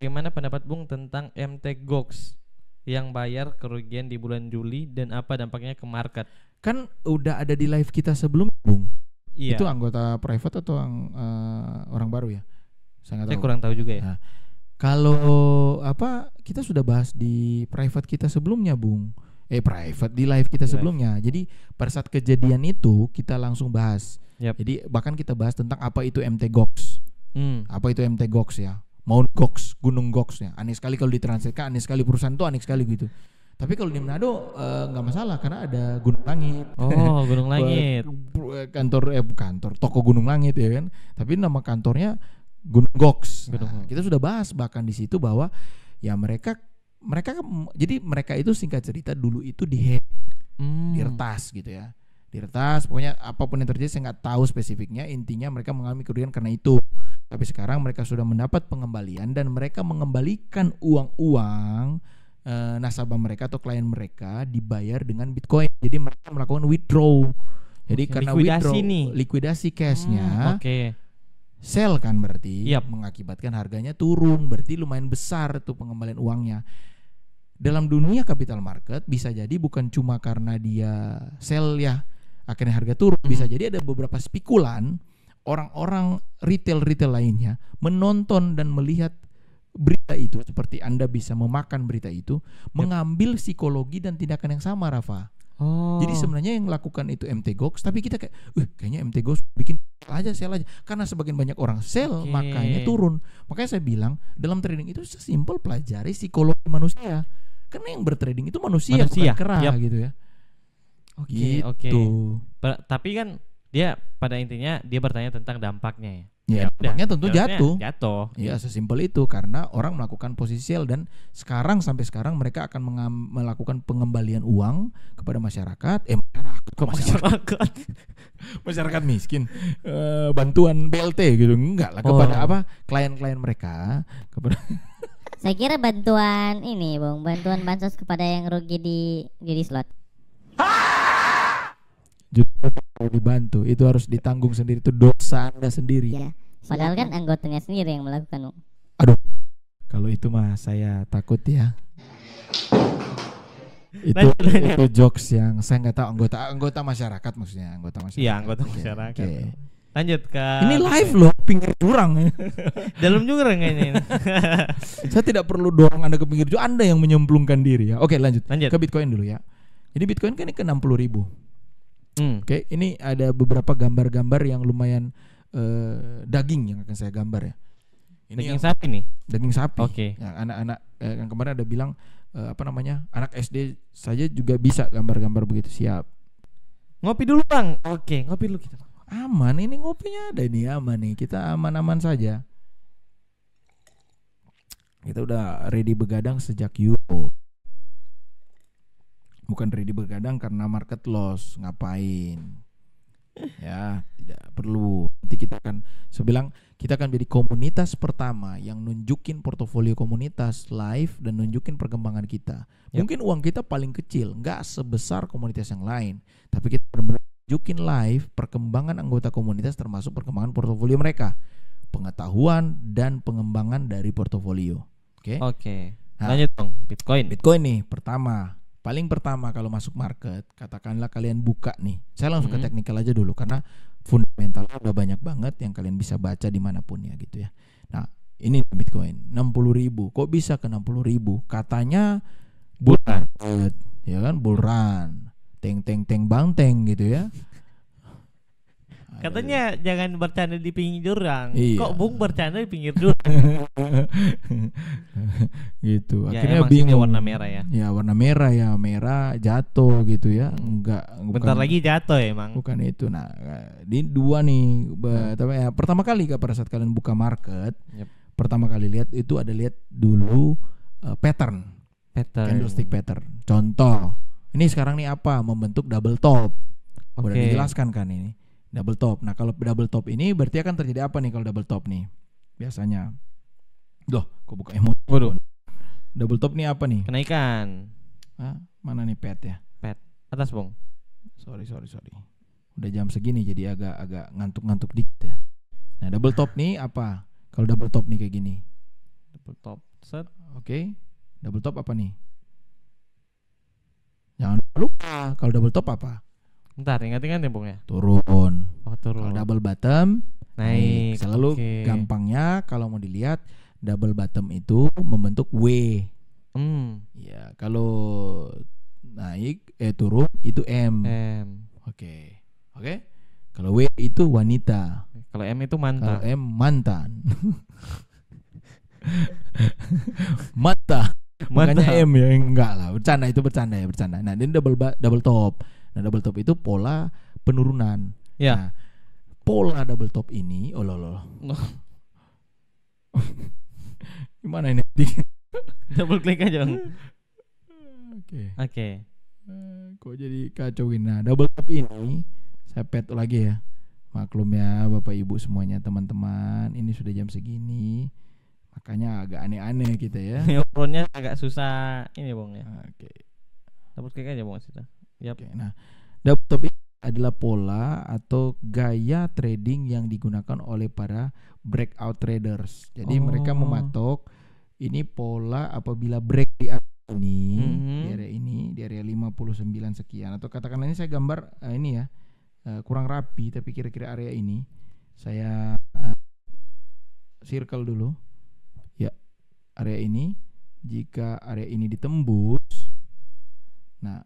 Bagaimana pendapat Bung tentang MT Gox yang bayar kerugian di bulan Juli dan apa dampaknya ke market? Kan udah ada di live kita sebelum, Bung. Iya. Itu anggota private atau orang baru ya? Saya Saya kurang tahu juga ya. Nah, kalau kita sudah bahas di private kita sebelumnya, Bung. Private di live kita sebelumnya. Jadi pada saat kejadian itu kita langsung bahas. Jadi bahkan kita bahas tentang apa itu MT Gox. Apa itu MT Gox ya? Mount Gox, Gunung Gox ya. Aneh sekali kalau ditranslatekan, aneh sekali perusahaan itu, aneh sekali gitu. Tapi kalau di Manado nggak masalah karena ada Gunung Langit. Oh, Gunung Langit. kantor toko Gunung Langit ya kan. Tapi nama kantornya Gunung Gox. Nah, kita sudah bahas bahkan di situ bahwa ya mereka jadi mereka itu singkat cerita dulu itu dihack, diretas gitu ya. Diretas, pokoknya apapun yang terjadi saya nggak tahu spesifiknya, intinya mereka mengalami kerugian karena itu. Tapi sekarang mereka sudah mendapat pengembalian dan mereka mengembalikan uang nasabah mereka atau klien mereka dibayar dengan Bitcoin. Jadi mereka melakukan withdraw. Jadi karena likuidasi cashnya, sell kan berarti mengakibatkan harganya turun, berarti lumayan besar tuh pengembalian uangnya. Dalam dunia capital market bisa jadi bukan cuma karena dia sell ya akhirnya harga turun, bisa jadi ada beberapa spekulan, orang-orang retail lainnya menonton dan melihat berita itu seperti Anda bisa memakan berita itu, mengambil psikologi dan tindakan yang sama, Rafa. Jadi sebenarnya yang lakukan itu MT Gox, tapi kita kayaknya MT Gox bikin sell aja karena sebagian banyak orang sell makanya turun. Makanya saya bilang dalam trading itu sesimpel pelajari psikologi manusia. Karena yang bertrading itu manusia. Bukan kera gitu ya. Oke. Tapi kan dia pada intinya dia bertanya tentang dampaknya ya. Dampaknya tentu jatuh. Ya sesimpel itu karena orang melakukan posisi sell dan sampai sekarang mereka akan melakukan pengembalian uang kepada masyarakat. Masyarakat miskin, bantuan BLT gitu enggak lah kepada klien-klien mereka kepada. Saya kira bantuan ini, Bung, bantuan bansos kepada yang rugi di judi slot. Dibantu itu harus ditanggung sendiri, itu dosa Anda sendiri ya, padahal kan anggotanya sendiri yang melakukan. Aduh, kalau itu mah saya takut ya. Itu jokes yang saya nggak tahu, anggota masyarakat maksudnya, anggota masyarakat. Iya, anggota masyarakat. Lanjut ke ini live loh, pinggir jurang. Dalam jurang ini. Saya tidak perlu dorong Anda ke pinggir jurang, Anda yang menyemplungkan diri ya. Oke, lanjut ke Bitcoin dulu ya. Jadi Bitcoin kan ini ke 60.000. Oke, ini ada beberapa gambar-gambar yang lumayan daging yang akan saya gambar ya. Ini daging sapi nih. Daging sapi. Oke. Yang anak-anak yang kemarin ada bilang anak SD saja juga bisa gambar-gambar begitu. Siap. Ngopi dulu Bang. Oke, ngopi dulu kita. Aman, ini ngopinya ada nih, aman nih. Kita aman-aman saja. Kita udah ready begadang sejak Euro. Bukan ready begadang karena market loss, ngapain? Ya, tidak perlu. Nanti kita akan jadi komunitas pertama yang nunjukin portofolio komunitas live dan nunjukin perkembangan kita. Mungkin uang kita paling kecil, nggak sebesar komunitas yang lain, tapi kita benar-benar nunjukin live perkembangan anggota komunitas termasuk perkembangan portofolio mereka, pengetahuan dan pengembangan dari portofolio. Oke. Nah, lanjut dong, Bitcoin nih paling pertama kalau masuk market, katakanlah kalian buka nih. Saya langsung ke teknikal aja dulu karena fundamentalnya udah banyak banget yang kalian bisa baca dimanapun ya gitu ya. Nah, ini Bitcoin 60.000. Kok bisa ke 60.000? Katanya bull run, ya kan, bull run, teng banteng gitu ya. Katanya jangan bercanda di pinggir jurang. Iya. Kok Bung bercanda di pinggir jurang? Gitu. Ya, akhirnya bingung. Warna merah ya. Ya warna merah ya, merah jatuh gitu ya. Bentar lagi jatuh ya emang. Bukan itu. Nah, di dua nih. Pertama kali pada saat kalian buka market, pertama kali lihat dulu pattern. Candlestick pattern. Contoh, ini sekarang nih apa? Membentuk double top. Udah dijelaskan kan ini. Double top. Nah, kalau double top ini berarti akan terjadi apa nih kalau double top nih? Biasanya. Loh, kok buka emoji? Waduh. Double top nih apa nih? Kenaikan. Mana nih pet ya? Pet. Atas, Bung. Sorry. Udah jam segini jadi agak ngantuk dikit ya. Nah, double top nih apa? Kalau double top nih kayak gini. Double top. Set. Oke. Double top apa nih? Jangan lupa kalau double top apa? Bentar, ingat-ingat ya Bung ya. Turun. Oh, turun. Kalau double bottom Naik. Selalu Oke. gampangnya kalau mau dilihat double bottom itu membentuk W. Ya, kalau naik turun itu M. M. Oke. Kalau W itu wanita. Kalau M itu Kalau mantan. M mantan. Mata. Makanya M ya, enggak lah, bercanda itu bercanda. Nah, ini double top. Nah, double top itu pola penurunan. Ya. Nah, pola double top ini, gimana ini? Double klik aja Bang. Oke. Kok jadi kacauin. Nah, double top ini saya pet lagi ya. Maklum ya Bapak Ibu semuanya, teman-teman, ini sudah jam segini. Makanya agak aneh-aneh kita ya. Neuronnya agak susah ini Bang ya. Oke. Double klik aja Bang sudah. Yap. Oke. Nah, double top ini adalah pola atau gaya trading yang digunakan oleh para breakout traders. Jadi mereka mematok ini pola apabila break di area ini, di area 59 sekian, atau katakanlah ini saya gambar ini ya, kurang rapi tapi kira-kira area ini saya circle dulu. Ya, area ini, jika area ini ditembus, nah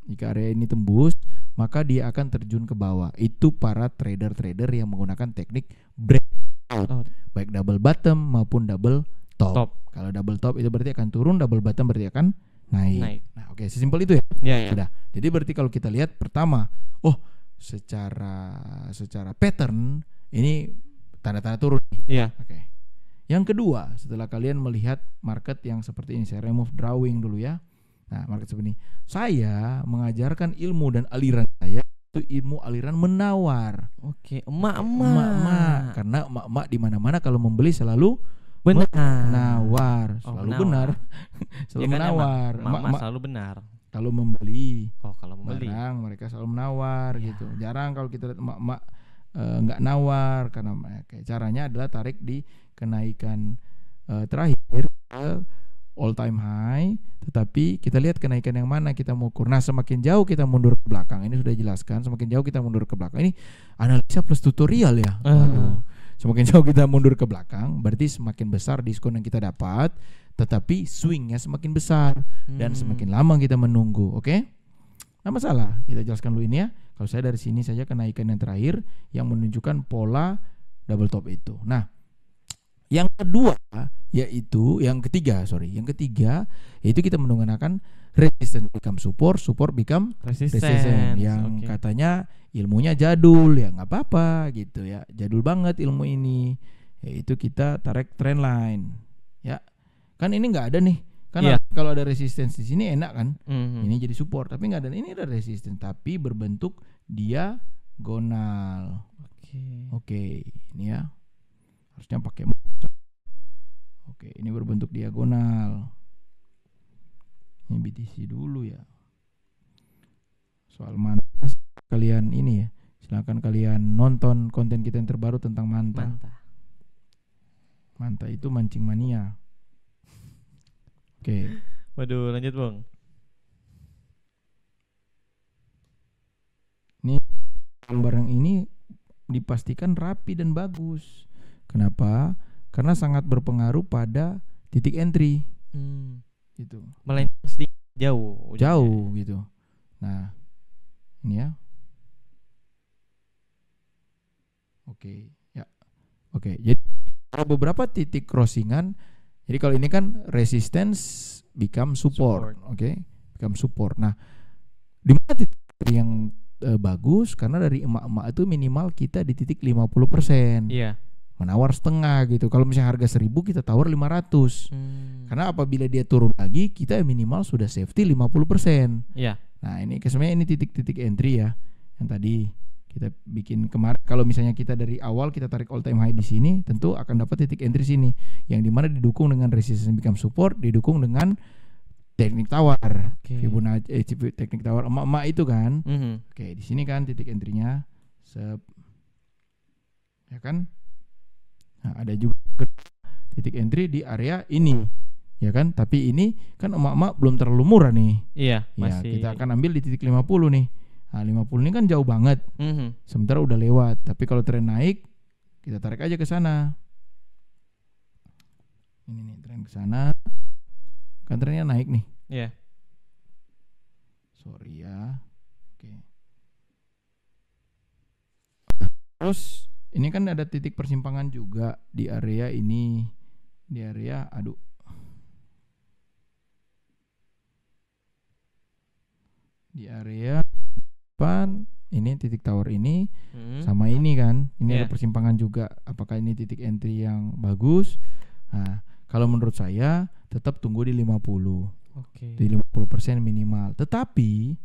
jika area ini tembus, maka dia akan terjun ke bawah. Itu para trader-trader yang menggunakan teknik breakout, baik double bottom maupun double top. Kalau double top itu berarti akan turun, double bottom berarti akan naik. Nah, oke, sesimpel itu ya. Ya. Sudah. Jadi berarti kalau kita lihat pertama, secara pattern ini tanda-tanda turun nih. Iya. Oke. Yang kedua, setelah kalian melihat market yang seperti ini, saya remove drawing dulu ya. Nah, market seperti ini. Saya mengajarkan ilmu dan aliran saya itu ilmu aliran menawar. Oke, emak-emak. Karena emak-emak di mana-mana kalau membeli selalu Benar. menawar, selalu benar. Selalu Ya kan menawar. Emak-emak selalu benar. Kalau membeli Kalau membeli. barang mereka selalu menawar gitu. Jarang kalau kita lihat emak-emak nggak nawar, karena caranya adalah tarik di kenaikan terakhir ke all time high, tetapi kita lihat kenaikan yang mana kita mau ukur. Nah, semakin jauh kita mundur ke belakang, ini sudah jelaskan, semakin jauh kita mundur ke belakang. Ini analisa plus tutorial ya. Semakin jauh kita mundur ke belakang, berarti semakin besar diskon yang kita dapat, tetapi swingnya semakin besar dan semakin lama kita menunggu. Oke? Nah, masalah. Kita jelaskan dulu ini ya. Kalau saya dari sini saja kenaikan yang terakhir yang menunjukkan pola double top itu. Nah, yang ketiga yaitu kita menggunakan resistance become support become resistance yang katanya ilmunya jadul ya, nggak apa-apa gitu ya, jadul banget ilmu ini, yaitu kita tarik trend line ya, kan ini nggak ada nih kan. Kalau ada resistance di sini enak kan, ini jadi support, tapi nggak ada, ini ada resistance tapi berbentuk diagonal. Oke, ini ya harusnya pakai. Oke, ini berbentuk diagonal. Ini BTC dulu ya. Soal manta kalian ini ya, silakan kalian nonton konten kita yang terbaru tentang manta. Manta itu mancing mania. Oke. Waduh, lanjut Bang. Ini gambar yang ini dipastikan rapi dan bagus. Kenapa? Karena sangat berpengaruh pada titik entry. Gitu. Melenceng sedikit jauh gitu. Nah, ini ya. Oke, ya. Oke, jadi ada beberapa titik crossingan. Jadi kalau ini kan resistance become support. Oke, become support. Nah, di mana titik yang bagus? Karena dari emak-emak itu minimal kita di titik 50%. Iya. Menawar setengah gitu. Kalau misalnya harga 1.000 kita tawar 500. Karena apabila dia turun lagi kita minimal sudah safety 50%. Iya. Nah, ini sebenarnya ini titik-titik entry ya yang tadi kita bikin kemarin. Kalau misalnya kita dari awal kita tarik all time high di sini, tentu akan dapat titik entry sini yang dimana didukung dengan resistance become support, didukung dengan teknik tawar. Fibonacci teknik tawar emak-emak itu kan. Oke, di sini kan titik entry-nya ya kan. Nah, ada juga titik entry di area ini, ya kan? Tapi ini kan emak-emak belum terlalu murah nih. Iya, Ya, masih. kita akan ambil di titik 50 nih. Nah, 50 ini kan jauh banget. Sementara udah lewat. Tapi kalau tren naik, kita tarik aja ke sana. Ini nih tren ke sana. Kan trennya naik nih. Iya. Sorry ya. Oke. Terus ini kan ada titik persimpangan juga di area ini. Di area di area depan ini titik tower ini sama ini kan. Ini ada persimpangan juga. Apakah ini titik entry yang bagus? Nah, kalau menurut saya tetap tunggu di 50. Oke. Di 50% minimal. Tetapi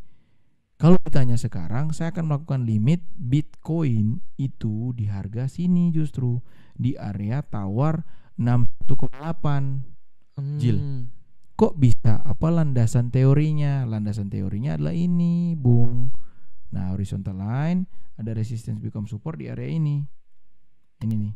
kalau ditanya sekarang, saya akan melakukan limit Bitcoin itu di harga sini justru di area tawar 61,8. Jil. Kok bisa? Apa landasan teorinya? Landasan teorinya adalah ini, Bung. Nah, horizontal line ada resistance become support di area ini. Ini nih.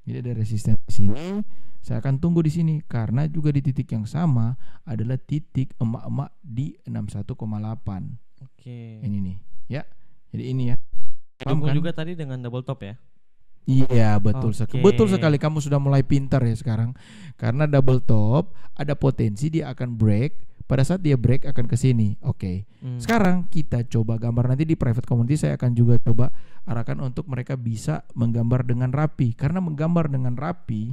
Jadi ada resistance di sini. Saya akan tunggu di sini karena juga di titik yang sama adalah titik emak-emak di 61,8. Oke. Ini nih, ya. Jadi ini ya. Paham Dukung kan? juga tadi dengan double top ya. Iya, betul Oke. betul sekali. Kamu sudah mulai pintar ya sekarang. Karena double top ada potensi dia akan break. Pada saat dia break akan ke sini. Oke. Sekarang kita coba gambar, nanti di private community saya akan juga coba arahkan untuk mereka bisa menggambar dengan rapi. Karena menggambar dengan rapi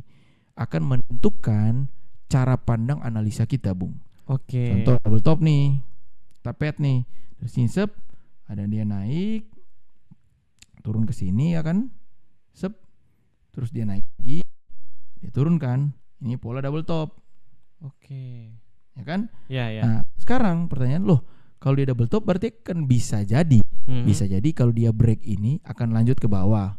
akan menentukan cara pandang analisa kita, Bung. Oke. Contoh double top nih. Tapet nih. Terus sep, ada dia naik turun ke sini ya kan. Sep. Terus dia naik lagi. Dia turun kan. Ini pola double top. Oke. Ya kan? Ya, ya. Nah, sekarang pertanyaan loh, kalau dia double top berarti kan bisa jadi. Bisa jadi kalau dia break ini akan lanjut ke bawah.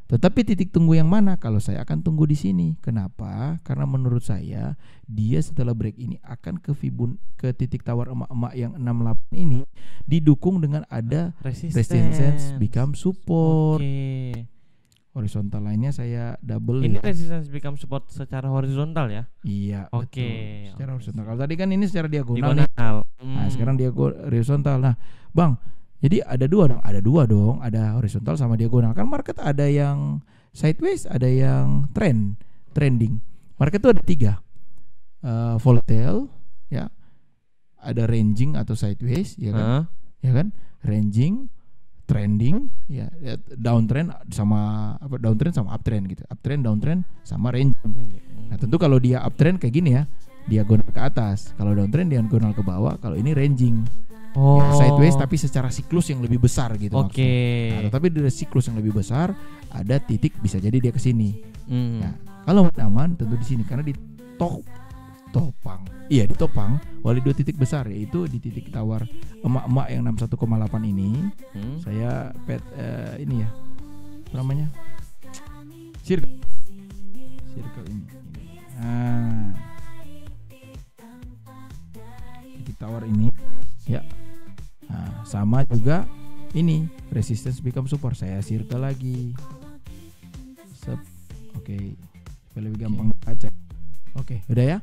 Tetapi titik tunggu yang mana? Kalau saya akan tunggu di sini. Kenapa? Karena menurut saya dia setelah break ini akan ke titik tawar emak-emak yang 68 ini didukung dengan ada resistance become support. Oke. Horizontal lainnya saya double. Ini resistance become support secara horizontal ya? Iya, Oke. betul. Secara horizontal. Kalau tadi kan ini secara diagonal. Nih. Nah, sekarang dia horizontal. Nah, Bang, jadi ada dua dong, ada horizontal sama diagonal. Kan market ada yang sideways, ada yang trending. Market itu ada 3. Volatile, ya. Ada ranging atau sideways, ya kan? Ya kan? Ranging, trending, ya, downtrend sama downtrend sama uptrend gitu. Uptrend, downtrend sama ranging. Nah, tentu kalau dia uptrend kayak gini ya, diagonal ke atas. Kalau downtrend diagonal ke bawah. Kalau ini ranging. Ya, sideways tapi secara siklus yang lebih besar gitu. Oke. Nah, tapi dari siklus yang lebih besar ada titik bisa jadi dia ke sini. Nah, kalau aman tentu di sini karena di topang. Iya, di topang wali 2 titik besar, yaitu di titik tawar emak-emak yang 61,8 ini. Saya ini ya. Apa namanya? Circle ini. Nah. Titik tawar ini ya. Nah, sama juga ini resistance become support. Saya circle lagi. Oke. Supaya lebih gampang baca. Oke, udah ya.